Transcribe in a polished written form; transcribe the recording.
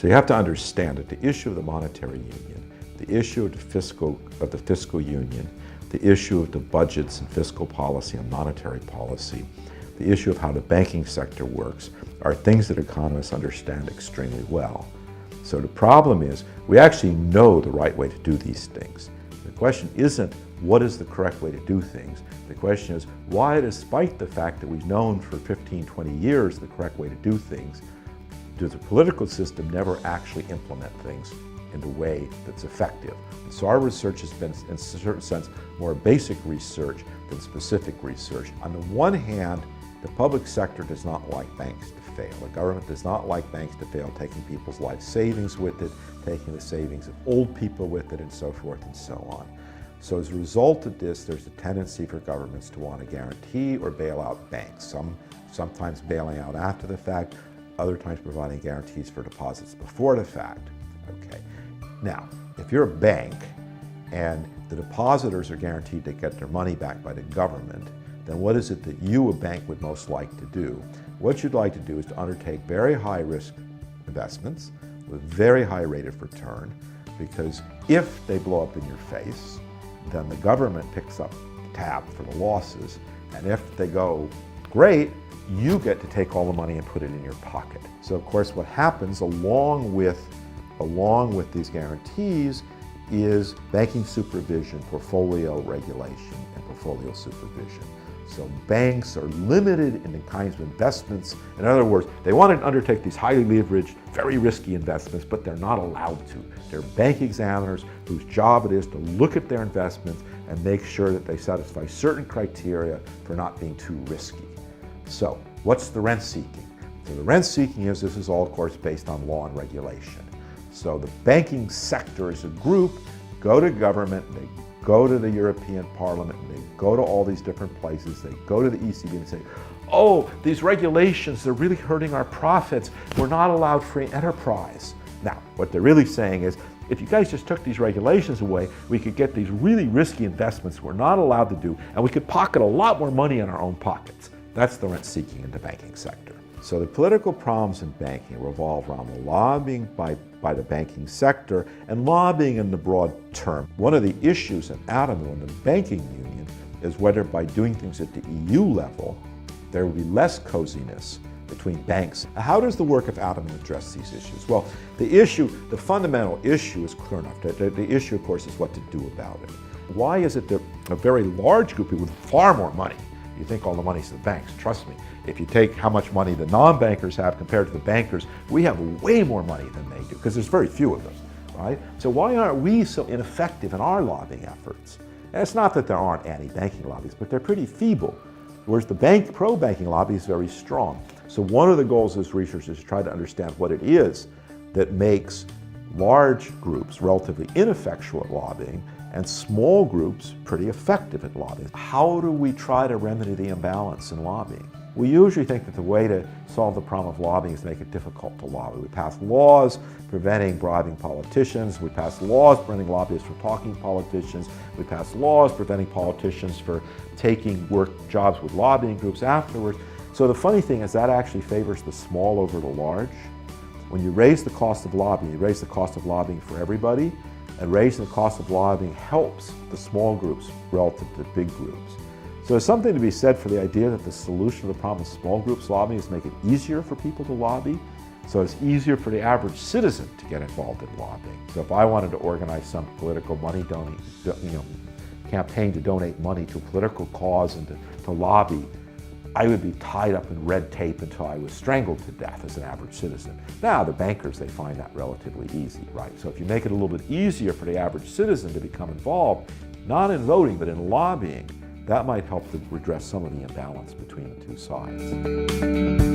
So you have to understand that the issue of the monetary union, the issue of the fiscal union, the issue of the budgets and fiscal policy and monetary policy, the issue of how the banking sector works are things that economists understand extremely well. So the problem is we actually know the right way to do these things. The question isn't what is the correct way to do things. The question is why, despite the fact that we've known for 15, 20 years the correct way to do things, does the political system never actually implement things in a way that's effective? And so our research has been, in a certain sense, more basic research than specific research. On the one hand, the public sector does not like banks to fail. The government does not like banks to fail, taking people's life savings with it, taking the savings of old people with it, and so forth and so on. So as a result of this, there's a tendency for governments to want to guarantee or bail out banks, sometimes bailing out after the fact, other times providing guarantees for deposits before the fact. Okay. Now, if you're a bank and the depositors are guaranteed to get their money back by the government, then what is it that you, a bank, would most like to do? What you'd like to do is to undertake very high-risk investments with very high rate of return, because if they blow up in your face, then the government picks up the tab for the losses, and if they go great, you get to take all the money and put it in your pocket. So of course what happens along with these guarantees is banking supervision, portfolio regulation, and portfolio supervision. So banks are limited in the kinds of investments. In other words, they want to undertake these highly leveraged, very risky investments, but they're not allowed to. They're bank examiners whose job it is to look at their investments and make sure that they satisfy certain criteria for not being too risky. So what's the rent seeking? So the rent seeking this is all, of course, based on law and regulation. So the banking sector as a group go to government, they go to the European Parliament, and they go to all these different places, they go to the ECB and say, oh, these regulations, they're really hurting our profits. We're not allowed free enterprise. Now, what they're really saying is, if you guys just took these regulations away, we could get these really risky investments we're not allowed to do, and we could pocket a lot more money in our own pockets. That's the rent seeking in the banking sector. So the political problems in banking revolve around the lobbying by the banking sector and lobbying in the broad term. One of the issues in ADEMU in the banking union is whether by doing things at the EU level, there will be less coziness between banks. How does the work of ADEMU address these issues? Well, the fundamental issue is clear enough. The issue, of course, is what to do about it. Why is it that a very large group of people with far more money, you think all the money's to the banks, trust me, if you take how much money the non-bankers have compared to the bankers, we have way more money than they do, because there's very few of them, right? So why aren't we so ineffective in our lobbying efforts? And it's not that there aren't anti-banking lobbies, but they're pretty feeble, whereas the pro-banking lobby is very strong. So one of the goals of this research is to try to understand what it is that makes large groups relatively ineffectual at lobbying and small groups pretty effective at lobbying. How do we try to remedy the imbalance in lobbying? We usually think that the way to solve the problem of lobbying is to make it difficult to lobby. We pass laws preventing bribing politicians. We pass laws preventing lobbyists from talking to politicians. We pass laws preventing politicians from taking jobs with lobbying groups afterwards. So the funny thing is that actually favors the small over the large. When you raise the cost of lobbying, you raise the cost of lobbying for everybody, and raising the cost of lobbying helps the small groups relative to big groups. So there's something to be said for the idea that the solution to the problem of small groups lobbying is to make it easier for people to lobby, so it's easier for the average citizen to get involved in lobbying. So if I wanted to organize some political money campaign to donate money to a political cause and to lobby, I would be tied up in red tape until I was strangled to death as an average citizen. Now, the bankers, they find that relatively easy, right? So if you make it a little bit easier for the average citizen to become involved, not in voting, but in lobbying, that might help to redress some of the imbalance between the two sides.